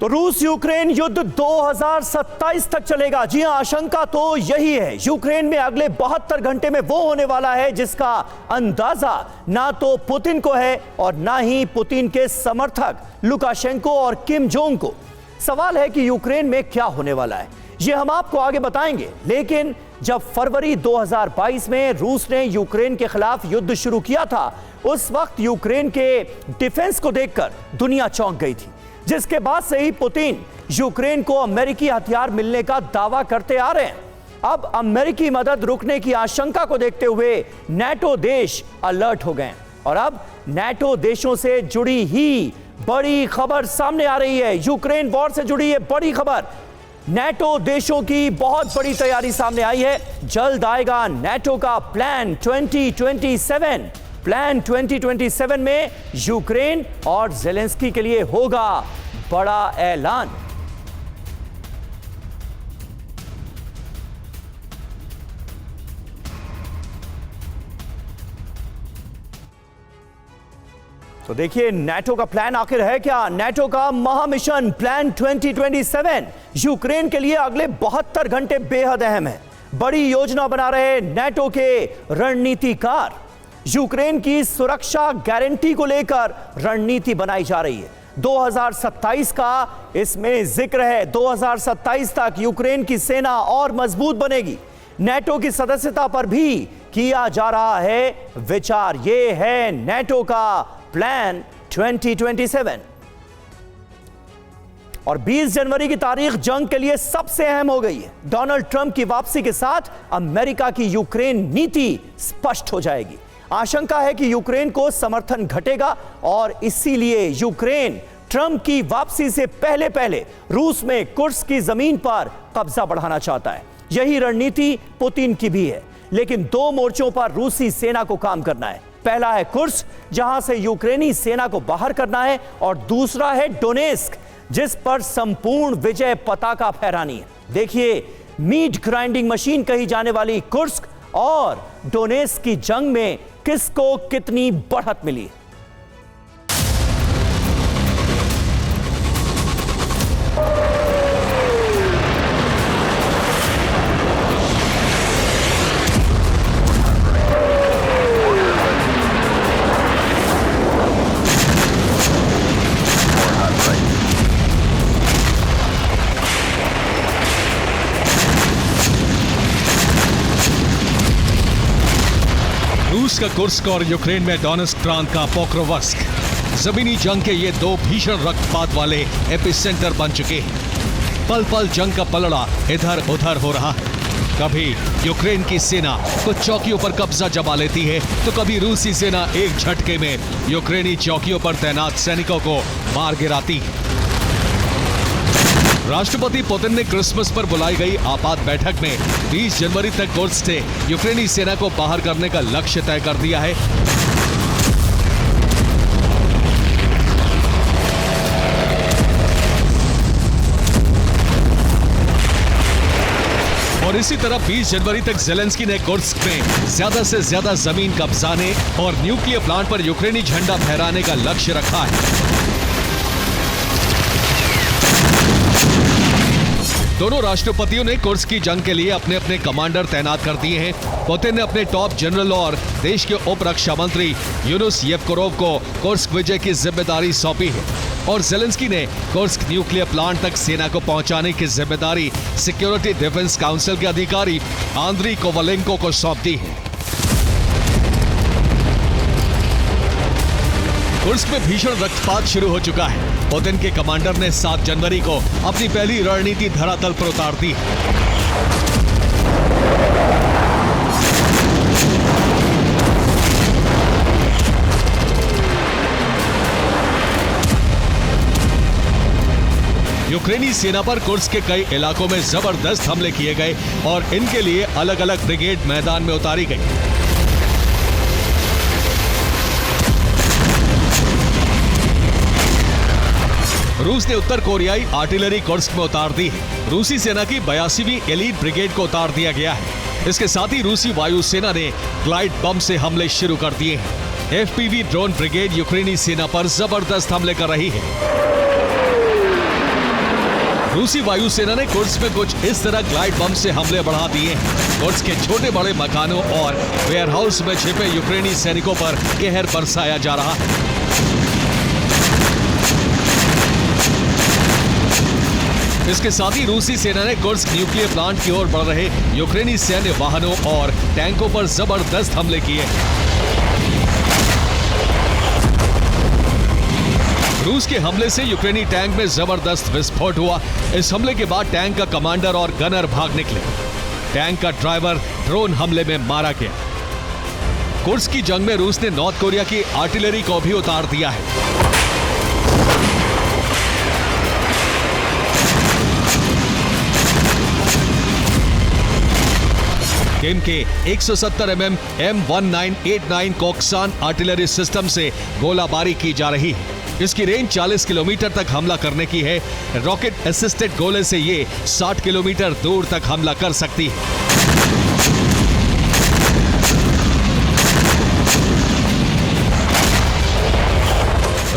तो रूस यूक्रेन युद्ध 2027 तक चलेगा। जी हां, आशंका तो यही है। यूक्रेन में अगले 72 घंटे में वो होने वाला है जिसका अंदाजा ना तो पुतिन को है और ना ही पुतिन के समर्थक लुकाशेंको और किम जोंग को। सवाल है कि यूक्रेन में क्या होने वाला है, ये हम आपको आगे बताएंगे। लेकिन जब फरवरी 2022 में रूस ने यूक्रेन के खिलाफ युद्ध शुरू किया था, उस वक्त यूक्रेन के डिफेंस को देखकर दुनिया चौंक गई थी, जिसके बाद से ही पुतिन यूक्रेन को अमेरिकी हथियार मिलने का दावा करते आ रहे हैं। अब अमेरिकी मदद रुकने की आशंका को देखते हुए नाटो देश अलर्ट हो गए और अब नाटो देशों से जुड़ी ही बड़ी खबर सामने आ रही है। यूक्रेन वॉर से जुड़ी ये बड़ी खबर, नाटो देशों की बहुत बड़ी तैयारी सामने आई है। जल्द आएगा नाटो का प्लान 2027। प्लान 2027 में यूक्रेन और ज़ेलेंस्की के लिए होगा बड़ा ऐलान। तो देखिए नाटो का प्लान आखिर है क्या। नाटो का महामिशन प्लान 2027 यूक्रेन के लिए अगले 72 घंटे बेहद अहम है। बड़ी योजना बना रहे नाटो के रणनीतिकार। यूक्रेन की सुरक्षा गारंटी को लेकर रणनीति बनाई जा रही है। 2027 का इसमें जिक्र है। 2027 तक यूक्रेन की सेना और मजबूत बनेगी। नाटो की सदस्यता पर भी किया जा रहा है विचार। यह है नाटो का प्लान 2027। और 20 जनवरी की तारीख जंग के लिए सबसे अहम हो गई है। डोनाल्ड ट्रंप की वापसी के साथ अमेरिका की यूक्रेन नीति स्पष्ट हो जाएगी। आशंका है कि यूक्रेन को समर्थन घटेगा और इसीलिए यूक्रेन ट्रंप की वापसी से पहले पहले रूस में कुर्स्क की जमीन पर कब्जा बढ़ाना चाहता है। यही रणनीति पुतिन की भी है। लेकिन दो मोर्चों पर रूसी सेना को काम करना है। पहला है कुर्स्क, जहां से यूक्रेनी सेना को बाहर करना है, और दूसरा है डोनेस्क, जिस पर संपूर्ण विजय पताका फहरानी है। देखिए, मीट ग्राइंडिंग मशीन कही जाने वाली कुर्स्क और डोनेस्क की जंग में किसको कितनी बढ़त मिली। रूस का कुर्स्क और यूक्रेन में डोनेस्क प्रांत का पोक्रोवस्क जमीनी जंग के ये दो भीषण रक्तपात वाले एपिसेंटर बन चुके हैं। पल पल जंग का पलड़ा इधर उधर हो रहा है। कभी यूक्रेन की सेना कुछ चौकियों पर कब्जा जमा लेती है, तो कभी रूसी सेना एक झटके में यूक्रेनी चौकियों पर तैनात सैनिकों को मार गिराती है। राष्ट्रपति पुतिन ने क्रिसमस पर बुलाई गई आपात बैठक में 20 जनवरी तक कुर्स्क से यूक्रेनी सेना को बाहर करने का लक्ष्य तय कर दिया है। और इसी तरह 20 जनवरी तक ज़ेलेंस्की ने कुर्स्क में ज्यादा से ज्यादा जमीन कब्जाने और न्यूक्लियर प्लांट पर यूक्रेनी झंडा फहराने का लक्ष्य रखा है। दोनों राष्ट्रपतियों ने कुर्स्क की जंग के लिए अपने अपने कमांडर तैनात कर दिए हैं। पुतिन ने अपने टॉप जनरल और देश के उप रक्षा मंत्री यूनुस येवकोरोव को कुर्स्क विजय की जिम्मेदारी सौंपी है, और ज़ेलेंस्की ने कुर्स्क न्यूक्लियर प्लांट तक सेना को पहुंचाने की जिम्मेदारी सिक्योरिटी डिफेंस काउंसिल के अधिकारी आंद्री कोवालेंको को सौंप दी है। कुर्स्क में भीषण रक्तपात शुरू हो चुका है। पुतिन के कमांडर ने 7 जनवरी को अपनी पहली रणनीति धरातल पर उतार दी। यूक्रेनी सेना पर कुर्स्क के कई इलाकों में जबरदस्त हमले किए गए और इनके लिए अलग अलग ब्रिगेड मैदान में उतारी गई। रूस ने उत्तर कोरियाई आर्टिलरी कुर्स्क में उतार दी है। रूसी सेना की 82वीं एलीट ब्रिगेड को उतार दिया गया है। इसके साथ ही रूसी वायुसेना ने ग्लाइड बम से हमले शुरू कर दिए हैं। एफपीवी ड्रोन ब्रिगेड यूक्रेनी सेना पर जबरदस्त हमले कर रही है। रूसी वायुसेना ने कुर्स्क में कुछ इस तरह ग्लाइड बम से हमले बढ़ा दिए हैं। कुर्स्क के छोटे बड़े मकानों और वेयरहाउस में छिपे यूक्रेनी सैनिकों पर कहर बरसाया जा रहा है। इसके साथ ही रूसी सेना ने कुर्स्क न्यूक्लियर प्लांट की ओर बढ़ रहे यूक्रेनी सैन्य वाहनों और टैंकों पर जबरदस्त हमले किए। रूस के हमले से यूक्रेनी टैंक में जबरदस्त विस्फोट हुआ। इस हमले के बाद टैंक का कमांडर और गनर भाग निकले। टैंक का ड्राइवर ड्रोन हमले में मारा गया। कुर्स्क की जंग में रूस ने नॉर्थ कोरिया की आर्टिलरी को भी उतार दिया है। किम के 170 mm M1989 कोक्सान आर्टिलरी सिस्टम से गोलाबारी की जा रही है। इसकी रेंज 40 किलोमीटर तक हमला करने की है। रॉकेट असिस्टेड गोले से ये 60 किलोमीटर दूर तक हमला कर सकती है।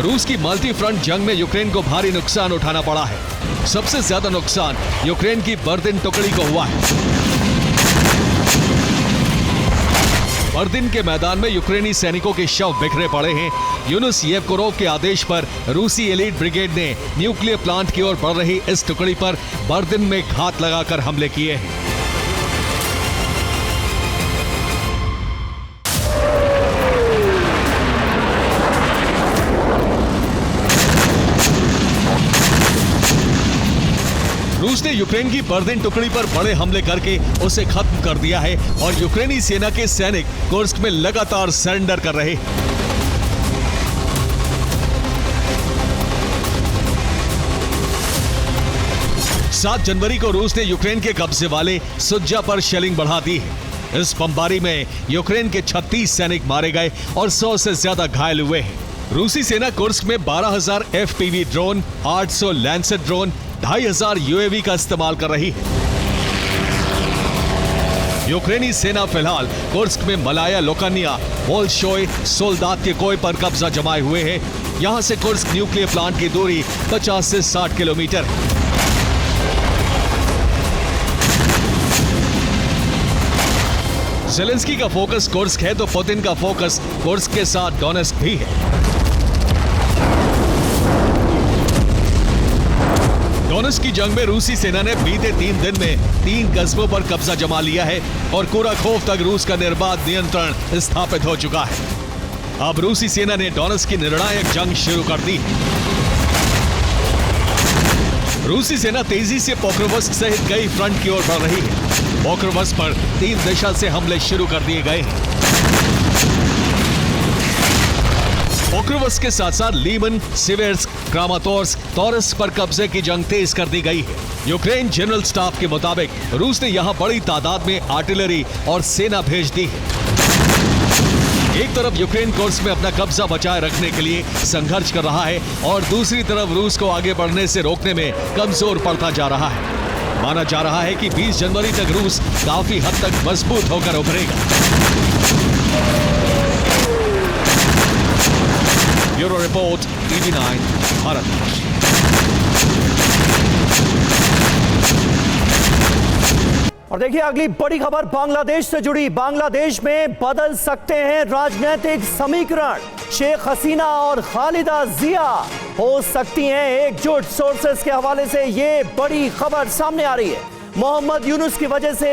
रूस की मल्टी फ्रंट जंग में यूक्रेन को भारी नुकसान उठाना पड़ा है। सबसे ज्यादा नुकसान यूक्रेन की बर्दिन टुकड़ी को हुआ है। बर्दिन के मैदान में यूक्रेनी सैनिकों के शव बिखरे पड़े हैं। यूनुस येवकोरोव के आदेश पर रूसी एलीट ब्रिगेड ने न्यूक्लियर प्लांट की ओर बढ़ रही इस टुकड़ी पर बर्दिन में घात लगाकर हमले किए हैं। रूस ने यूक्रेन की बर्दिन टुकड़ी पर बड़े हमले करके उसे खत्म कर दिया है और यूक्रेनी सेना के सैनिक कुर्स्क में लगातार सरेंडर कर रहे हैं। 7 जनवरी को रूस ने यूक्रेन के कब्जे वाले सुज्जा पर शेलिंग बढ़ा दी है। इस बमबारी में यूक्रेन के 36 सैनिक मारे गए और 100 से ज्यादा घायल हुए हैं। रूसी सेना कुर्स्क में 12,000 FPV drone, 800 Lancet drone, 2,500 UAV का इस्तेमाल कर रही है। यूक्रेनी सेना फिलहाल कुर्स्क में मलाया लोकानिया, बोल्शोय, सोल्दात के कोय पर कब्जा जमाए हुए है। यहां से कुर्स्क न्यूक्लियर प्लांट की दूरी 50 से 60 किलोमीटर है। ज़ेलेंस्की का फोकस कुर्स्क है तो पुतिन का फोकस कुर्स्क के साथ डोनेस्क भी है। डोनेस्क की जंग में रूसी सेना ने बीते 3 दिन में 3 कस्बों पर कब्जा जमा लिया है और कुराखोव तक रूस का निर्बाध नियंत्रण स्थापित हो चुका है। अब रूसी सेना ने डोनेस्क की निर्णायक जंग शुरू कर दी। रूसी सेना तेजी से पोक्रोवस्क सहित कई फ्रंट की ओर बढ़ रही है। पोक्रोवस्क पर 3 दिशा से हमले शुरू कर दिए गए हैं। पोक्रोवस्क के साथ साथ लीमन, सिवेर्स्क, क्रामातोर्स्क, तोरस्क पर कब्जे की जंग तेज कर दी गई है। यूक्रेन जनरल स्टाफ के मुताबिक रूस ने यहां बड़ी तादाद में आर्टिलरी और सेना भेज दी है। एक तरफ यूक्रेन कुर्स्क में अपना कब्जा बचाए रखने के लिए संघर्ष कर रहा है और दूसरी तरफ रूस को आगे बढ़ने से रोकने में कमजोर पड़ता जा रहा है। माना जा रहा है कि 20 जनवरी तक रूस काफी हद तक मजबूत होकर उभरेगा। Bureau report, TV9 Bharat. और देखिए अगली बड़ी खबर बांग्लादेश से जुड़ी। बांग्लादेश में बदल सकते हैं राजनीतिक समीकरण। शेख हसीना और खालिदा जिया हो सकती हैं एकजुट। सोर्सेस के हवाले से ये बड़ी खबर सामने आ रही है। मोहम्मद यूनुस की वजह से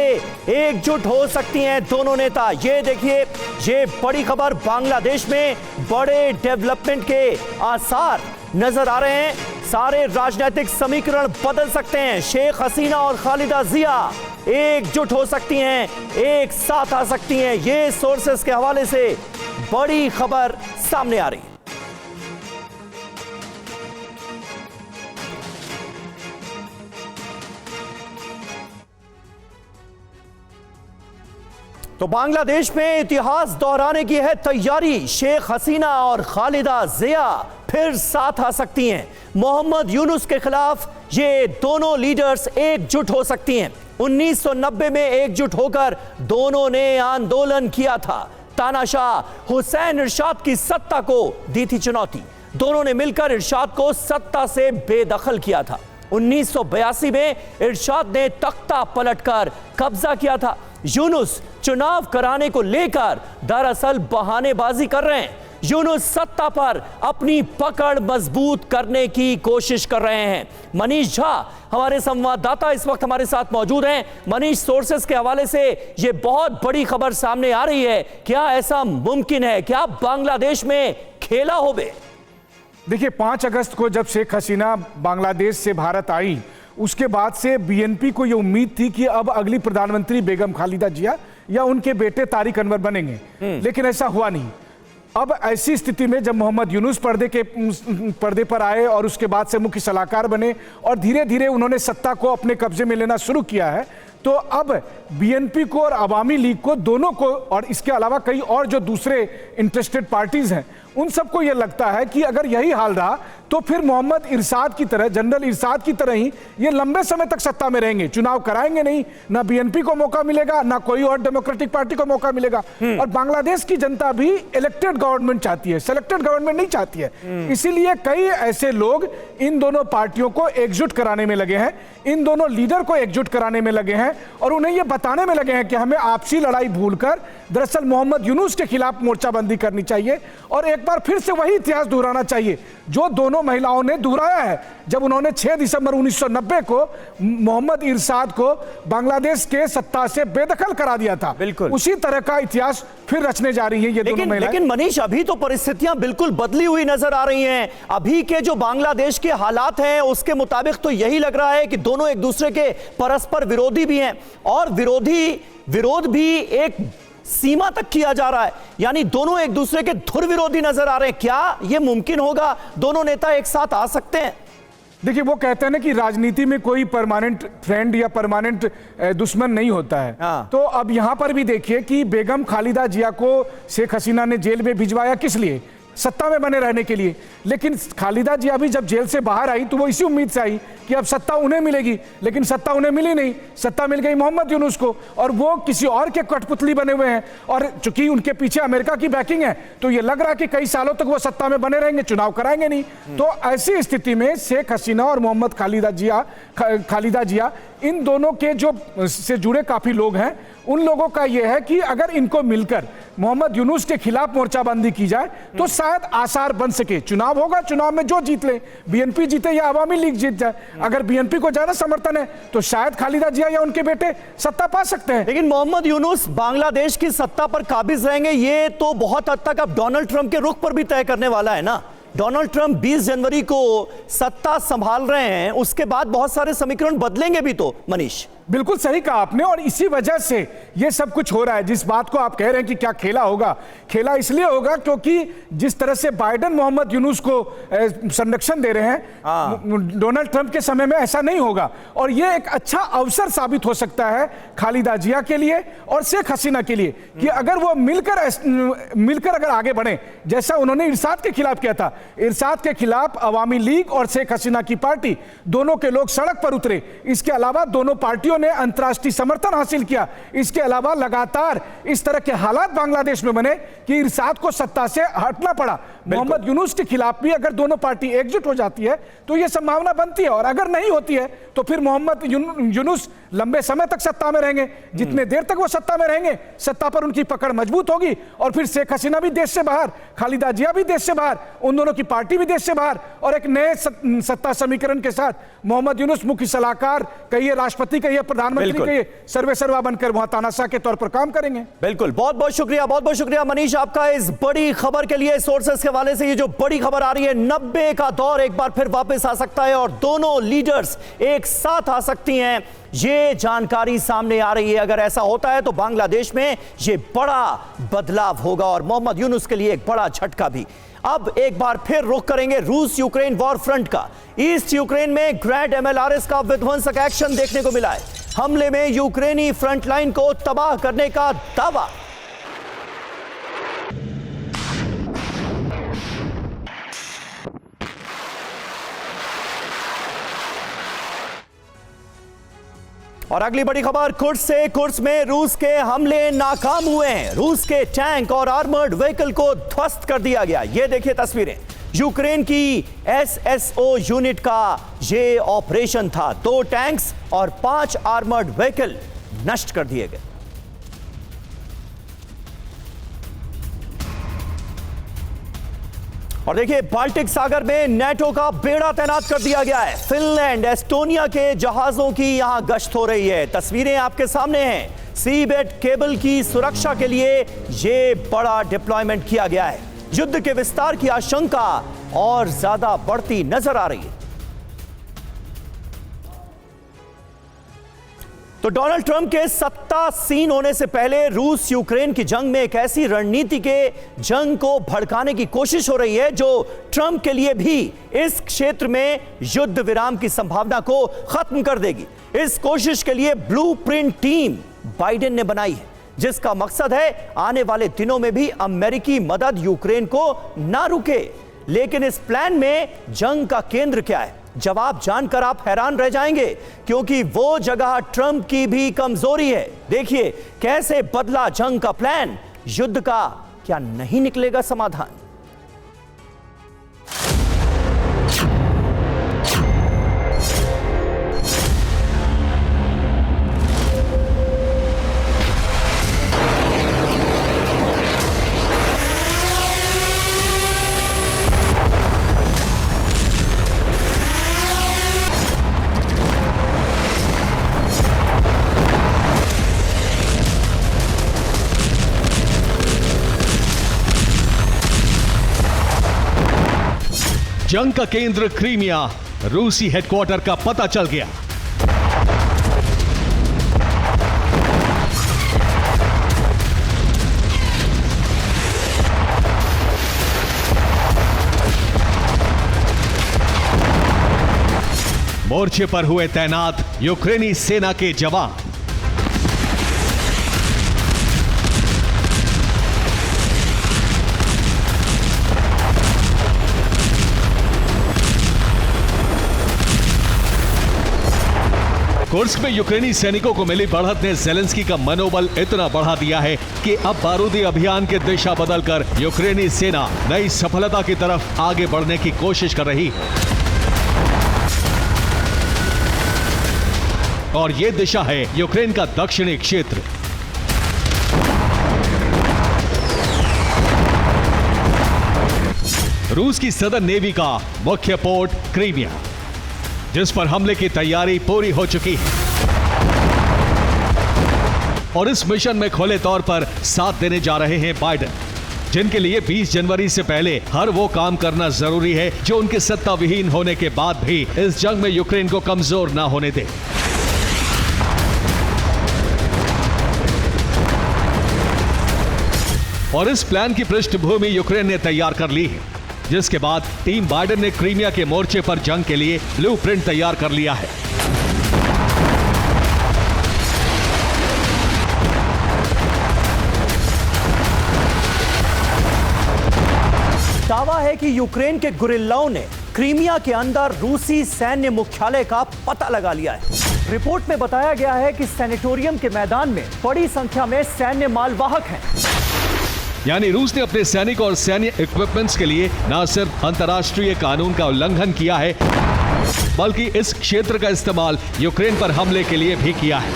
एकजुट हो सकती हैं दोनों नेता। ये देखिए, ये बड़ी खबर। बांग्लादेश में बड़े डेवलपमेंट के आसार नजर आ रहे हैं। सारे राजनीतिक समीकरण बदल सकते हैं। शेख हसीना और खालिदा जिया एकजुट हो सकती हैं, एक साथ आ सकती हैं। ये सोर्सेस के हवाले से बड़ी खबर सामने आ रही है। तो बांग्लादेश में इतिहास दोहराने की है तैयारी। शेख हसीना और खालिदा जिया फिर साथ आ सकती हैं। मोहम्मद यूनुस के खिलाफ ये दोनों लीडर्स एकजुट हो सकती हैं। 1990 में एकजुट होकर दोनों ने आंदोलन किया था। तानाशाह हुसैन इरशाद की सत्ता को दी थी चुनौती। दोनों ने मिलकर इरशाद को सत्ता से बेदखल किया था। 1982 में इरशाद ने तख्ता पलटकर कब्जा किया था। यूनुस चुनाव कराने को लेकर दरअसल बहानेबाजी कर रहे हैं। यूनुस सत्ता पर अपनी पकड़ मजबूत करने की कोशिश कर रहे हैं। मनीष झा हमारे संवाददाता इस वक्त हमारे साथ मौजूद हैं। मनीष, सोर्सेस के हवाले से ये बहुत बड़ी खबर सामने आ रही है, क्या ऐसा मुमकिन है, क्या बांग्लादेश में खेला हो बे? देखिए, 5 अगस्त को जब शेख हसीना बांग्लादेश से भारत आई, उसके बाद से बीएनपी को यह उम्मीद थी कि अब अगली प्रधानमंत्री बेगम खालिदा जिया या उनके बेटे तारिक अनवर बनेंगे, लेकिन ऐसा हुआ नहीं। अब ऐसी स्थिति में जब मोहम्मद यूनुस पर्दे पर आए और उसके बाद से मुख्य सलाहकार बने और धीरे धीरे उन्होंने सत्ता को अपने कब्जे में लेना शुरू किया है, तो अब बीएनपी को और अवामी लीग को, दोनों को, और इसके अलावा कई और जो दूसरे इंटरेस्टेड पार्टीज हैं, उन सबको यह लगता है कि अगर यही हाल रहा तो फिर मोहम्मद इरशाद की तरह, जनरल इरशाद की तरह ही ये लंबे समय तक सत्ता में रहेंगे, चुनाव कराएंगे नहीं, ना बीएनपी को मौका मिलेगा, ना कोई और डेमोक्रेटिक पार्टी को मौका मिलेगा। और बांग्लादेश की जनता भी इलेक्टेड गवर्नमेंट चाहती है, सेलेक्टेड गवर्नमेंट नहीं चाहती है। इसीलिए कई ऐसे लोग इन दोनों पार्टियों को एकजुट कराने में लगे हैं, इन दोनों लीडर को एकजुट कराने में लगे हैं और उन्हें यह बताने में लगे हैं कि हमें आपसी लड़ाई भूलकर दरअसल मोहम्मद यूनुस के खिलाफ मोर्चाबंदी करनी चाहिए और एक बार फिर से वही इतिहास दोहराना चाहिए जो दोनों महिलाओं ने दोहराया है जब उन्होंने 6 दिसंबर 1990 को मोहम्मद इरशाद को बांग्लादेश के सत्ता से बेदखल करा दिया था। बिल्कुल उसी तरह का इतिहास फिर रचने जा रही है ये दोनों महिलाएं। लेकिन मनीष, अभी तो परिस्थितियां बिल्कुल बदली हुई नजर आ रही हैं। अभी के जो बांग्लादेश के हालात हैं उसके मुताबिक तो यही लग रहा है कि दोनों एक दूसरे के परस्पर विरोधी भी हैं और विरोध भी एक सीमा तक किया जा रहा है, यानी दोनों एक दूसरे के धुर विरोधी नजर आ रहे हैं। क्या यह मुमकिन होगा, दोनों नेता एक साथ आ सकते हैं? देखिए, वो कहते हैं ना कि राजनीति में कोई परमानेंट फ्रेंड या परमानेंट दुश्मन नहीं होता है। तो अब यहां पर भी देखिए कि बेगम खालिदा जिया को शेख हसीना ने जेल में भिजवाया किस लिए? सत्ता में बने रहने के लिए। लेकिन खालिदा जिया भी जब जेल से बाहर आई तो वो इसी उम्मीद से आई कि अब सत्ता उन्हें मिलेगी, लेकिन सत्ता उन्हें मिली नहीं, सत्ता मिल गई मोहम्मद यूनुस को और वो किसी और के कठपुतली बने हुए हैं। और चूंकि उनके पीछे अमेरिका की बैकिंग है तो ये लग रहा है कि कई सालों तक वो सत्ता में बने रहेंगे, चुनाव कराएंगे नहीं। तो ऐसी स्थिति में शेख हसीना और मोहम्मद खालिदा जिया इन दोनों के जो से जुड़े काफी लोग हैं, उन लोगों का यह है कि अगर इनको मिलकर मोहम्मद यूनुस के खिलाफ मोर्चाबंदी की जाए तो शायद आसार बन सके। चुनाव होगा, चुनाव में जो जीत ले, बीएनपी जीते या अवामी लीग जीत जाए, अगर बीएनपी को ज्यादा समर्थन है तो शायद खालिदा जिया या उनके बेटे सत्ता पा सकते हैं। लेकिन मोहम्मद यूनुस बांग्लादेश की सत्ता पर काबिज रहेंगे, ये तो बहुत हद तक अब डोनाल्ड ट्रंप के रुख पर भी तय करने वाला है ना। डोनाल्ड ट्रंप 20 जनवरी को सत्ता संभाल रहे हैं, उसके बाद बहुत सारे समीकरण बदलेंगे भी तो। मनीष, बिल्कुल सही कहा आपने और इसी वजह से ये सब कुछ हो रहा है। जिस बात को आप कह रहे हैं कि क्या खेला होगा, खेला इसलिए होगा क्योंकि जिस तरह से बाइडेन मोहम्मद यूनुस को संरक्षण दे रहे हैं, डोनाल्ड ट्रंप के समय में ऐसा नहीं होगा और ये एक अच्छा अवसर साबित हो सकता है खालिदा जिया के लिए और शेख हसीना के लिए कि अगर वो मिलकर अगर आगे बढ़े, जैसा उन्होंने इरशाद के खिलाफ किया था। इरशाद के खिलाफ अवामी लीग और शेख हसीना की पार्टी दोनों के लोग सड़क पर उतरे। इसके अलावा दोनों पार्टियों ने अंतर्राष्ट्रीय समर्थन हासिल किया। इसके अलावा लगातार इस तरह के हालात बांग्लादेश में बने कि इरशाद को सत्ता से हटना पड़ा। मोहम्मद यूनुस के खिलाफ भी अगर दोनों पार्टी एकजुट हो जाती है तो यह संभावना बनती है और अगर नहीं होती है तो फिर मोहम्मद यूनुस लंबे समय तक सत्ता में रहेंगे। जितने देर तक वो सत्ता में रहेंगे, सत्ता पर उनकी पकड़ मजबूत होगी और फिर शेख हसीना भी देश से बाहर, खालिदा जिया भी देश से बाहर, उन दोनों की पार्टी भी देश से बाहर और एक नए सत्ता समीकरण के साथ मोहम्मद यूनुस मुख्य सलाहकार कहिए, राष्ट्रपति कहिए, प्रधानमंत्री कहिए, सर्वेसर्वा बनकर वहां तानाशाह के तौर पर काम करेंगे। बिल्कुल, बहुत बहुत शुक्रिया मनीष आपका इस बड़ी खबर के लिए। सोर्सेस के हवाले से ये जो बड़ी खबर आ रही है, 90 का दौर एक बार फिर वापस आ सकता है और दोनों लीडर्स एक साथ आ सकती हैं, ये जानकारी सामने आ रही है। अगर ऐसा होता है तो बांग्लादेश में ये बड़ा बदलाव होगा और मोहम्मद यूनुस के लिए एक बड़ा झटका भी। अब एक बार फिर रुख करेंगे रूस यूक्रेन वॉर फ्रंट का। ईस्ट यूक्रेन में ग्रैंड एमएलआरएस का विध्वंसक एक्शन देखने को मिला है। हमले में यूक्रेनी फ्रंटलाइन को तबाह करने का दावा। और अगली बड़ी खबर कुर्स से। कुर्स में रूस के हमले नाकाम हुए हैं। रूस के टैंक और आर्मर्ड व्हीकल को ध्वस्त कर दिया गया। ये देखिए तस्वीरें। यूक्रेन की एसएसओ यूनिट का ये ऑपरेशन था। 2 टैंक्स और 5 आर्मर्ड व्हीकल नष्ट कर दिए गए। और देखिए, बाल्टिक सागर में नेटो का बेड़ा तैनात कर दिया गया है। फिनलैंड, एस्टोनिया के जहाजों की यहां गश्त हो रही है। तस्वीरें आपके सामने हैं। सीबेड केबल की सुरक्षा के लिए यह बड़ा डिप्लॉयमेंट किया गया है। युद्ध के विस्तार की आशंका और ज्यादा बढ़ती नजर आ रही है। तो डोनाल्ड ट्रंप के सत्तासीन होने से पहले रूस यूक्रेन की जंग में एक ऐसी रणनीति के जंग को भड़काने की कोशिश हो रही है जो ट्रंप के लिए भी इस क्षेत्र में युद्ध विराम की संभावना को खत्म कर देगी। इस कोशिश के लिए ब्लूप्रिंट टीम बाइडेन ने बनाई है, जिसका मकसद है आने वाले दिनों में भी अमेरिकी मदद यूक्रेन को ना रुके। लेकिन इस प्लान में जंग का केंद्र क्या है? जवाब जानकर आप हैरान रह जाएंगे, क्योंकि वो जगह ट्रंप की भी कमजोरी है। देखिए कैसे बदला जंग का प्लान। युद्ध का क्या नहीं निकलेगा समाधान? जंग का केंद्र क्रीमिया, रूसी हेडक्वार्टर का पता चल गया। मोर्चे पर हुए तैनात यूक्रेनी सेना के जवान। कुर्स्क में यूक्रेनी सैनिकों को मिली बढ़त ने जेलेंस्की का मनोबल इतना बढ़ा दिया है कि अब बारूदी अभियान की दिशा बदलकर यूक्रेनी सेना नई सफलता की तरफ आगे बढ़ने की कोशिश कर रही है। और यह दिशा है यूक्रेन का दक्षिणी क्षेत्र। रूस की सदर्न नेवी का मुख्य पोर्ट क्रीमिया, जिस पर हमले की तैयारी पूरी हो चुकी है। और इस मिशन में खुले तौर पर साथ देने जा रहे हैं बाइडेन, जिनके लिए 20 जनवरी से पहले हर वो काम करना जरूरी है जो उनके सत्ता विहीन होने के बाद भी इस जंग में यूक्रेन को कमजोर ना होने दे। और इस प्लान की पृष्ठभूमि यूक्रेन ने तैयार कर ली है, जिसके बाद टीम बाइडेन ने क्रीमिया के मोर्चे पर जंग के लिए ब्लूप्रिंट तैयार कर लिया है। दावा है कि यूक्रेन के गुरिल्लाओं ने क्रीमिया के अंदर रूसी सैन्य मुख्यालय का पता लगा लिया है। रिपोर्ट में बताया गया है कि सैनिटोरियम के मैदान में बड़ी संख्या में सैन्य मालवाहक हैं। यानी रूस ने अपने सैनिक और सैन्य इक्विपमेंट्स के लिए न सिर्फ अंतर्राष्ट्रीय कानून का उल्लंघन किया है, बल्कि इस क्षेत्र का इस्तेमाल यूक्रेन पर हमले के लिए भी किया है,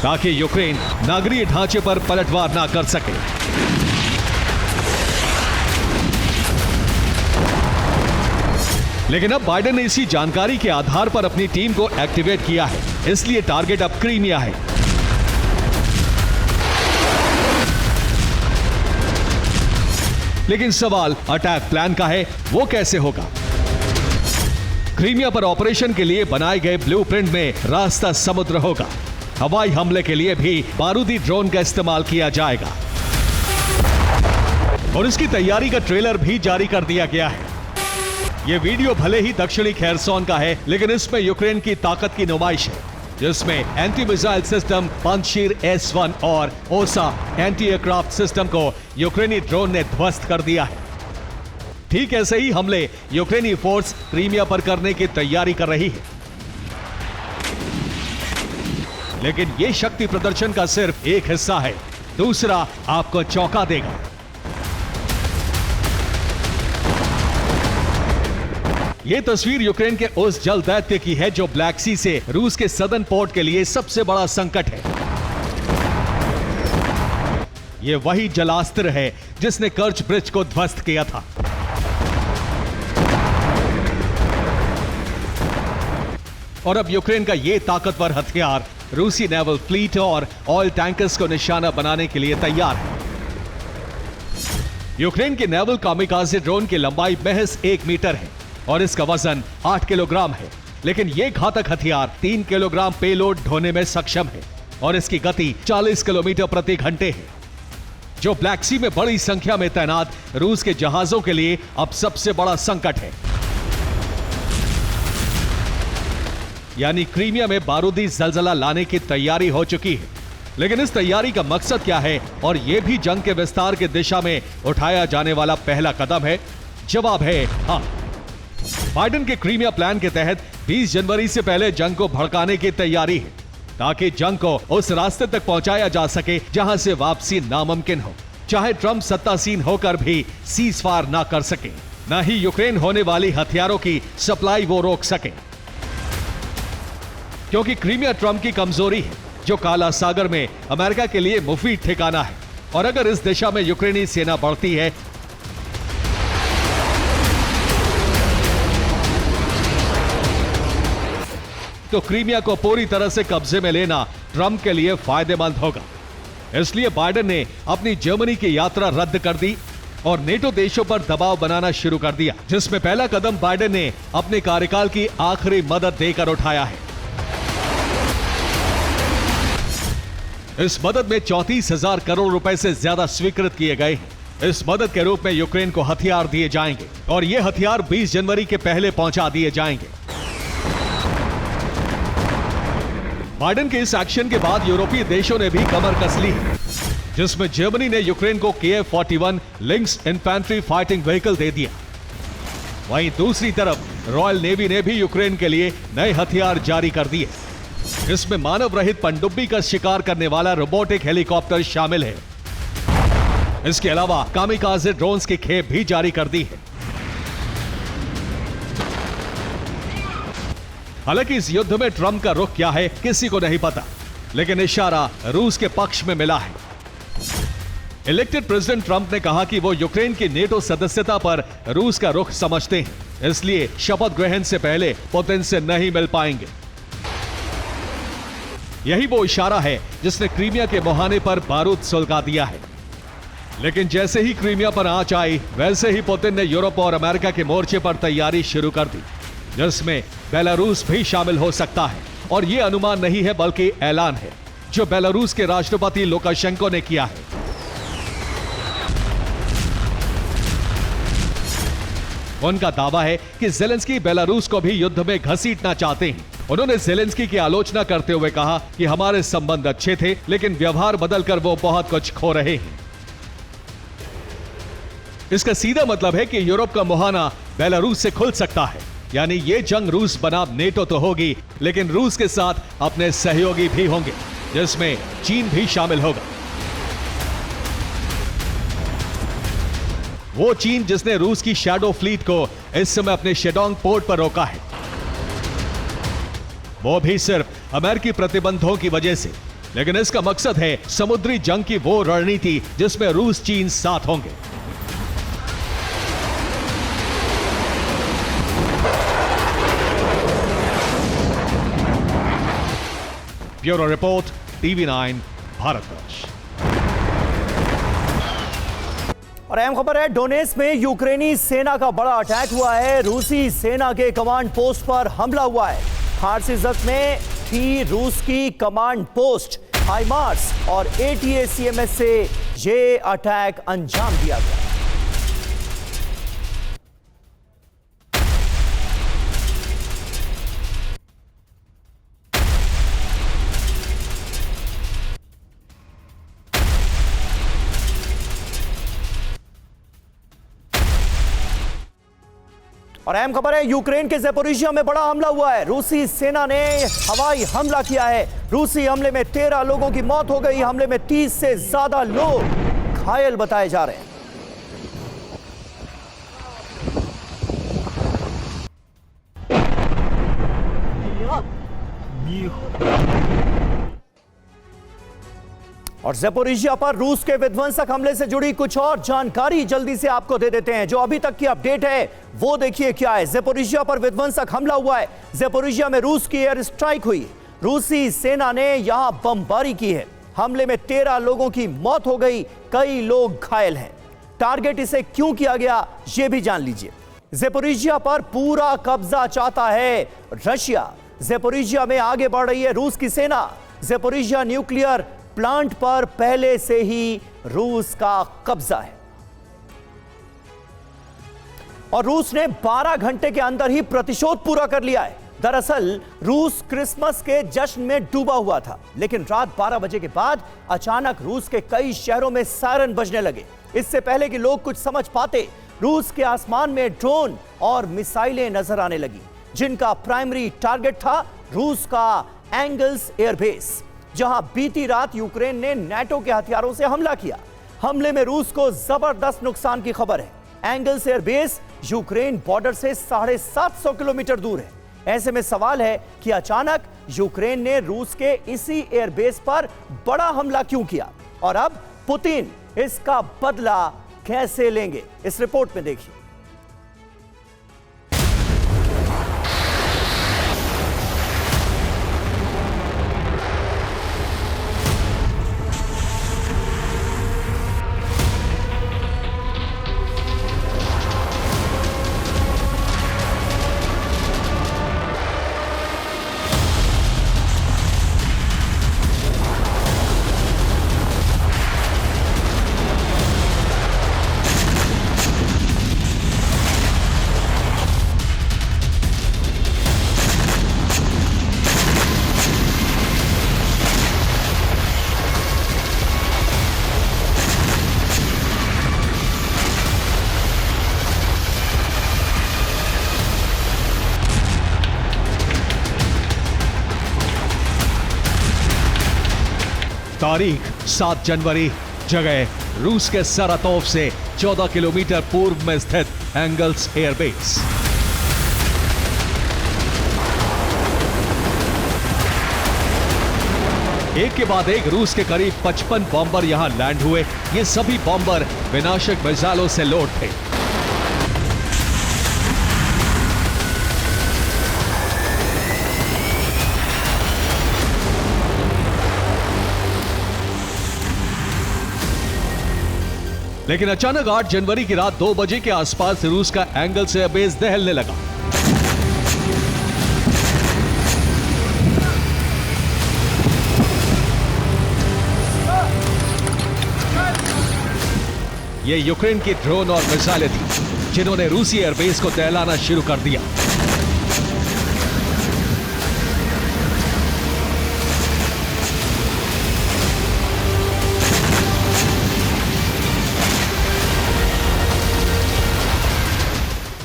ताकि यूक्रेन नागरिक ढांचे पर पलटवार ना कर सके। लेकिन अब बाइडेन ने इसी जानकारी के आधार पर अपनी टीम को एक्टिवेट किया है, इसलिए टारगेट अब क्रीमिया है। लेकिन सवाल अटैक प्लान का है, वो कैसे होगा? क्रीमिया पर ऑपरेशन के लिए बनाए गए ब्लूप्रिंट में रास्ता समुद्र होगा। हवाई हमले के लिए भी बारूदी ड्रोन का इस्तेमाल किया जाएगा और इसकी तैयारी का ट्रेलर भी जारी कर दिया गया है। यह वीडियो भले ही दक्षिणी खेरसोन का है, लेकिन इसमें यूक्रेन की ताकत की नुमाइश है, जिसमें anti missile system Panjshir S-1 और ओसा एंटी एयरक्राफ्ट सिस्टम को यूक्रेनी ड्रोन ने ध्वस्त कर दिया है। ठीक ऐसे ही हमले यूक्रेनी फोर्स क्रीमिया पर करने की तैयारी कर रही है। लेकिन यह शक्ति प्रदर्शन का सिर्फ एक हिस्सा है, दूसरा आपको चौंका देगा। ये तस्वीर यूक्रेन के उस जल दैत्य की है जो ब्लैक सी से रूस के सदर्न पोर्ट के लिए सबसे बड़ा संकट है। ये वही जलास्त्र है जिसने कर्च ब्रिज को ध्वस्त किया था। और अब यूक्रेन का ये ताकतवर हथियार रूसी नेवल फ्लीट और ऑयल टैंकर्स को निशाना बनाने के लिए तैयार है। यूक्रेन के नेवल कामिकाज़े ड्रोन की लंबाई महज 1 मीटर है और इसका वजन 8 किलोग्राम है, लेकिन यह घातक हथियार 3 किलोग्राम पेलोड ढोने में सक्षम है और इसकी गति 40 किलोमीटर प्रति घंटे है, जो ब्लैक सी में बड़ी संख्या में तैनात रूस के जहाजों के लिए अब सबसे बड़ा संकट है। यानी क्रीमिया में बारूदी जलजला लाने की तैयारी हो चुकी है, लेकिन इस तैयारी का मकसद क्या है और यह भी जंग के विस्तार की दिशा में उठाया जाने वाला पहला कदम है? जवाब है हाँ। बाइडेन के क्रीमिया प्लान के तहत 20 जनवरी से पहले जंग को भड़काने की तैयारी है, ताकि जंग को उस रास्ते तक पहुंचाया जा सके जहां से वापसी नामुमकिन हो, चाहे ट्रंप सत्तासीन होकर भी सीज फायर ना कर सके, ना ही यूक्रेन होने वाली हथियारों की सप्लाई वो रोक सके। क्योंकि क्रीमिया ट्रंप की कमजोरी है, जो काला सागर में अमेरिका के लिए मुफीद ठिकाना है, और अगर इस दिशा में यूक्रेनी सेना बढ़ती है तो क्रीमिया को पूरी तरह से कब्जे में लेना ट्रंप के लिए फायदेमंद होगा। इसलिए बाइडेन ने अपनी जर्मनी की यात्रा रद्द कर दी और नेटो देशों पर दबाव बनाना शुरू कर दिया, जिसमें पहला कदम बाइडेन ने अपने कार्यकाल की आखिरी मदद देकर उठाया है। इस मदद में 34,000 करोड़ रुपए से ज्यादा स्वीकृत किए गए हैं। इस मदद के रूप में यूक्रेन को हथियार दिए जाएंगे और ये हथियार 20 जनवरी के पहले पहुंचा दिए जाएंगे। बाइडेन के इस एक्शन के बाद यूरोपीय देशों ने भी कमर कस ली है, जिसमें जर्मनी ने यूक्रेन को KF-41 Lynx infantry fighting vehicle दे दिया। वहीं दूसरी तरफ रॉयल नेवी ने भी यूक्रेन के लिए नए हथियार जारी कर दिए। इसमें मानव रहित पनडुब्बी का शिकार करने वाला रोबोटिक हेलीकॉप्टर शामिल है। इसके अलावा कामिकाज़े ड्रोन्स की खेप भी जारी कर दी है। हालांकि इस युद्ध में ट्रंप का रुख क्या है किसी को नहीं पता, लेकिन इशारा रूस के पक्ष में मिला है। इलेक्टेड प्रेसिडेंट ट्रंप ने कहा कि वो यूक्रेन की नेटो सदस्यता पर रूस का रुख समझते हैं, इसलिए शपथ ग्रहण से पहले पुतिन से नहीं मिल पाएंगे। यही वो इशारा है जिसने क्रीमिया के मुहाने पर बारूद सुलगा दिया है। लेकिन जैसे ही क्रीमिया पर आंच आई, वैसे ही पुतिन ने यूरोप और अमेरिका के मोर्चे पर तैयारी शुरू कर दी, जिसमें बेलारूस भी शामिल हो सकता है। और यह अनुमान नहीं है बल्कि ऐलान है जो बेलारूस के राष्ट्रपति लुकाशेंको ने किया है। उनका दावा है कि ज़ेलेंस्की बेलारूस को भी युद्ध में घसीटना चाहते हैं। उन्होंने ज़ेलेंस्की की आलोचना करते हुए कहा कि हमारे संबंध अच्छे थे, लेकिन व्यवहार बदलकर वो बहुत कुछ खो रहे हैं। इसका सीधा मतलब है कि यूरोप का मुहाना बेलारूस से खुल सकता है। यानी ये जंग रूस बनाम नेटो तो होगी, लेकिन रूस के साथ अपने सहयोगी भी होंगे, जिसमें चीन भी शामिल होगा। वो चीन जिसने रूस की शैडो फ्लीट को इस समय अपने शेडोंग पोर्ट पर रोका है, वो भी सिर्फ अमेरिकी प्रतिबंधों की वजह से। लेकिन इसका मकसद है समुद्री जंग की वो रणनीति जिसमें रूस चीन साथ होंगे। Bureau report, TV9 Bharatvarsh. और अहम खबर है, डोनेट्स्क में यूक्रेनी सेना का बड़ा अटैक हुआ है। रूसी सेना के कमांड पोस्ट पर हमला हुआ है। खारसी जख्म में थी रूस की कमांड पोस्ट हाइमार्स और ATACMS से ये अटैक अंजाम दिया गया। और अहम खबर है, यूक्रेन के ज़ेपोरिजिया में बड़ा हमला हुआ है। रूसी सेना ने हवाई हमला किया है। रूसी हमले में 13 लोगों की मौत हो गई। हमले में 30 से ज्यादा लोग घायल बताए जा रहे हैं। और ज़ेपोरिजिया पर रूस के विध्वंसक हमले से जुड़ी कुछ और जानकारी जल्दी से आपको दे देते हैं। जो अभी तक की अपडेट है वो देखिए क्या है। ज़ेपोरिजिया पर विध्वंसक हमला हुआ है। ज़ेपोरिजिया में रूस की एयर स्ट्राइक हुई। रूसी सेना ने यहां बमबारी की है। हमले में 13 लोगों की मौत हो गई, कई लोग घायल हैं। टारगेट इसे क्यों किया गया यह भी जान लीजिए। ज़ेपोरिजिया पर पूरा कब्जा चाहता है रशिया। ज़ेपोरिजिया में आगे बढ़ रही है रूस की सेना। ज़ेपोरिजिया न्यूक्लियर प्लांट पर पहले से ही रूस का कब्जा है और रूस ने 12 घंटे के अंदर ही प्रतिशोध पूरा कर लिया है। दरअसल रूस क्रिसमस के जश्न में डूबा हुआ था, लेकिन रात 12 बजे के बाद अचानक रूस के कई शहरों में सायरन बजने लगे। इससे पहले कि लोग कुछ समझ पाते, रूस के आसमान में ड्रोन और मिसाइलें नजर आने लगी, जिनका प्राइमरी टारगेट था रूस का एंगल्स एयरबेस, जहां बीती रात यूक्रेन ने नाटो के हथियारों से हमला किया। हमले में रूस को जबरदस्त नुकसान की खबर है। एंगल्स एयरबेस यूक्रेन बॉर्डर से 750 किलोमीटर दूर है। ऐसे में सवाल है कि अचानक यूक्रेन ने रूस के इसी एयरबेस पर बड़ा हमला क्यों किया और अब पुतिन इसका बदला कैसे लेंगे, इस रिपोर्ट में देखिए। तारीख 7 जनवरी, जगह रूस के सरातोव से 14 किलोमीटर पूर्व में स्थित एंगल्स एयरबेस। एक के बाद एक रूस के करीब 55 बॉम्बर यहां लैंड हुए। ये सभी बॉम्बर विनाशक मिसाइलों से लोड थे। लेकिन अचानक 8 जनवरी की रात 2 बजे के आसपास रूस का एंगल्स एयरबेस दहलने लगा। ये यूक्रेन की ड्रोन और मिसाइलें थी, जिन्होंने रूसी एयरबेस को दहलाना शुरू कर दिया।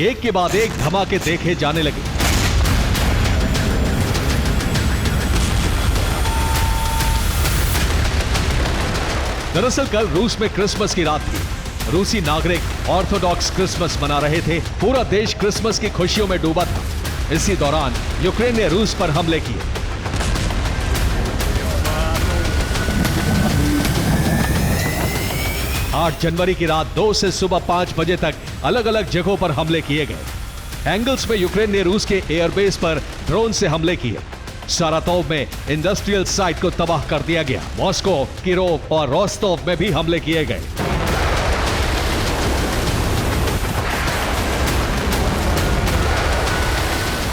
एक के बाद एक धमाके देखे जाने लगे। दरअसल कल रूस में क्रिसमस की रात थी। रूसी नागरिक ऑर्थोडॉक्स क्रिसमस मना रहे थे। पूरा देश क्रिसमस की खुशियों में डूबा था। इसी दौरान यूक्रेन ने रूस पर हमले किए। आठ जनवरी की रात 2 से सुबह 5 बजे तक अलग अलग जगहों पर हमले किए गए। एंगल्स में यूक्रेन ने रूस के एयरबेस पर ड्रोन से हमले किए। सारातोव में इंडस्ट्रियल साइट को तबाह कर दिया गया। मॉस्को, किरोव और रोस्टोव में भी हमले किए गए।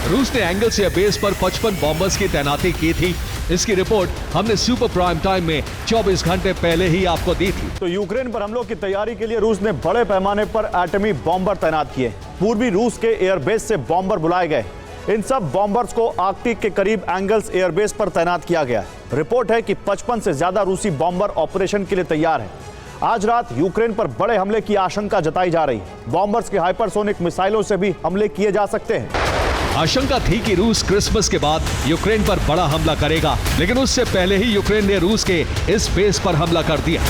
रूस ने एंगल्स एयरबेस पर 55 बॉम्बर्स की तैनाती की थी। इसकी रिपोर्ट हमने सुपर प्राइम टाइम में 24 घंटे पहले ही आपको दी थी। तो यूक्रेन पर हमलों की तैयारी के लिए रूस ने बड़े पैमाने पर एटमी बॉम्बर तैनात किए। पूर्वी रूस के एयरबेस से बॉम्बर बुलाए गए। इन सब बॉम्बर्स को आर्कटिक के करीब एंगल्स एयरबेस पर तैनात किया गया। रिपोर्ट है कि 55 से ज्यादा रूसी बॉम्बर ऑपरेशन के लिए तैयार हैं। आज रात यूक्रेन पर बड़े हमले की आशंका जताई जा रही है। बॉम्बर्स के हाइपरसोनिक मिसाइलों से भी हमले किए जा सकते हैं। आशंका थी कि रूस क्रिसमस के बाद यूक्रेन पर बड़ा हमला करेगा, लेकिन उससे पहले ही यूक्रेन ने रूस के इस बेस पर हमला कर दिया।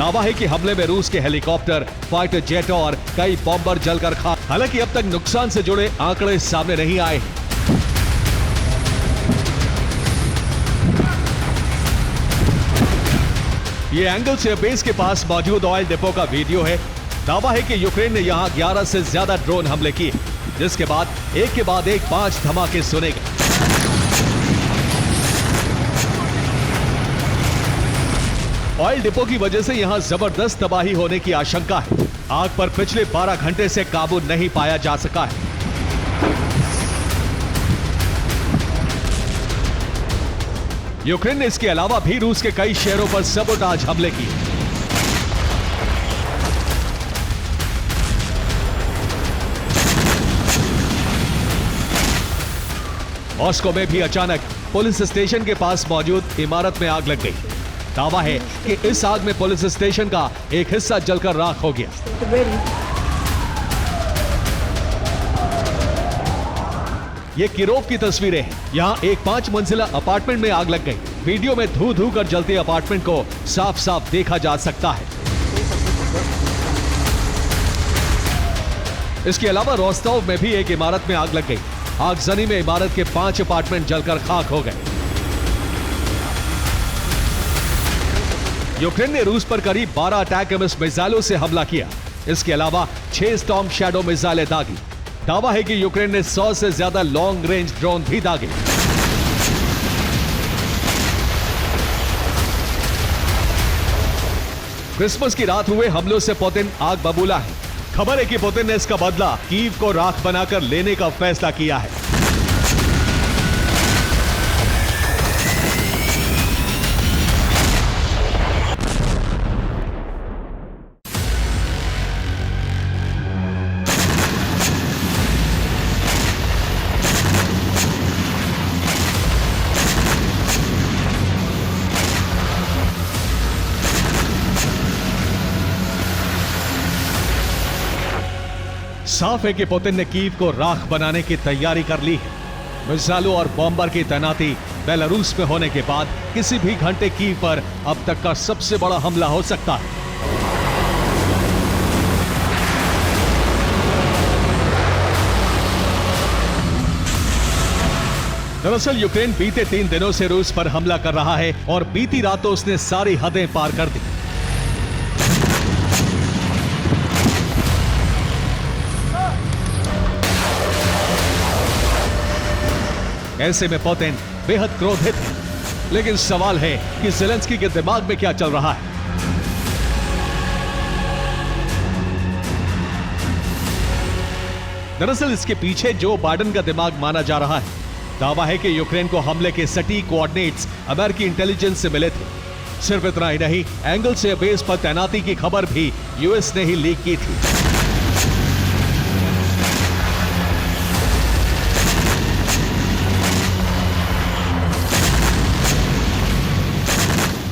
दावा है कि हमले में रूस के हेलीकॉप्टर, फाइटर जेट और कई बॉम्बर जलकर खाक। हालांकि अब तक नुकसान से जुड़े आंकड़े सामने नहीं आए। ये एंगल्स एयरबेस के पास मौजूद ऑयल डिपो का वीडियो है। दावा है कि यूक्रेन ने यहां 11 से ज्यादा ड्रोन हमले किए, जिसके बाद एक के बाद एक 5 धमाके सुने गए। ऑयल डिपो की वजह से यहां जबरदस्त तबाही होने की आशंका है। आग पर पिछले 12 घंटे से काबू नहीं पाया जा सका है। यूक्रेन ने इसके अलावा भी रूस के कई शहरों पर सबोटाज हमले किए। मॉस्को में भी अचानक पुलिस स्टेशन के पास मौजूद इमारत में आग लग गई। दावा है कि इस आग में पुलिस स्टेशन का एक हिस्सा जलकर राख हो गया। ये किरोव की तस्वीरें हैं। यहाँ एक 5 मंजिला अपार्टमेंट में आग लग गई। वीडियो में धू धू कर जलते अपार्टमेंट को साफ साफ देखा जा सकता है। इसके अलावा रोस्टोव में भी एक इमारत में आग लग गई। आगजनी में इमारत के 5 अपार्टमेंट जलकर खाक हो गए। यूक्रेन ने रूस पर करीब 12 अटैक-एमिस मिसाइलों से हमला किया। इसके अलावा 6 स्टॉर्म शैडो मिसाइलें दागी। दावा है कि यूक्रेन ने 100 से ज्यादा लॉन्ग रेंज ड्रोन भी दागे। क्रिसमस की रात हुए हमलों से पुतिन आग बबूला है। खबर है कि पुतिन ने इसका बदला कीव को राख बनाकर लेने का फैसला किया है। साफ है कि पुतिन ने कीव को राख बनाने की तैयारी कर ली है। मिसाइलों और बॉम्बर की तैनाती बेलारूस में होने के बाद किसी भी घंटे कीव पर अब तक का सबसे बड़ा हमला हो सकता है। दरअसल यूक्रेन बीते 3 दिनों से रूस पर हमला कर रहा है और बीती रात तो उसने सारी हदें पार कर दी। ऐसे में पुतिन बेहद क्रोधित है, लेकिन सवाल है कि ज़ेलेंस्की के दिमाग में क्या चल रहा है। दरअसल इसके पीछे जो बाइडेन का दिमाग माना जा रहा है। दावा है कि यूक्रेन को हमले के सटीक कोऑर्डिनेट्स अमेरिकी इंटेलिजेंस से मिले थे। सिर्फ इतना ही नहीं, एंगल्स एयरबेस पर तैनाती की खबर भी यूएस ने ही लीक की थी।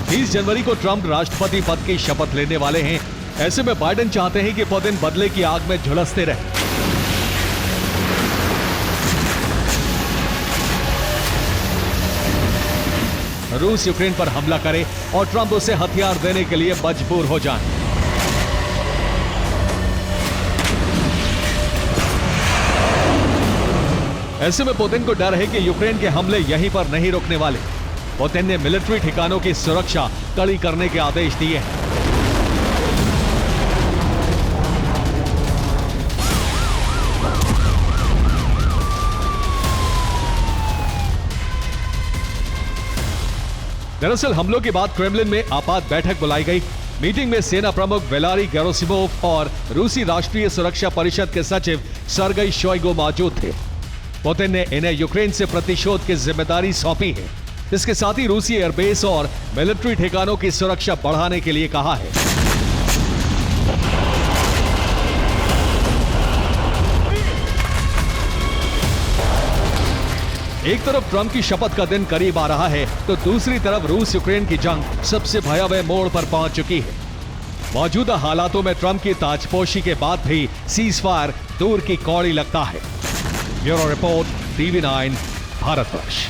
30 जनवरी को ट्रंप राष्ट्रपति पद की शपथ लेने वाले हैं। ऐसे में बाइडेन चाहते हैं कि पुतिन बदले की आग में झुलसते रहे। रूस यूक्रेन पर हमला करे और ट्रंप उसे हथियार देने के लिए मजबूर हो जाए। ऐसे में पुतिन को डर है कि यूक्रेन के हमले यहीं पर नहीं रुकने वाले। पुतिन ने मिलिट्री ठिकानों की सुरक्षा कड़ी करने के आदेश दिए हैं। दरअसल हमलों के बाद क्रेमलिन में आपात बैठक बुलाई गई। मीटिंग में सेना प्रमुख वेलारी गेरासिमोव और रूसी राष्ट्रीय सुरक्षा परिषद के सचिव सर्गेई शोइगु मौजूद थे। पुतिन ने इन्हें यूक्रेन से प्रतिशोध की जिम्मेदारी सौंपी है। इसके साथ ही रूसी एयरबेस और मिलिट्री ठिकानों की सुरक्षा बढ़ाने के लिए कहा है। एक तरफ ट्रंप की शपथ का दिन करीब आ रहा है, तो दूसरी तरफ रूस यूक्रेन की जंग सबसे भयावह मोड़ पर पहुंच चुकी है। मौजूदा हालातों में ट्रंप की ताजपोशी के बाद भी सीजफायर दूर की कौड़ी लगता है। Bureau report, TV9, Bharatvarsh.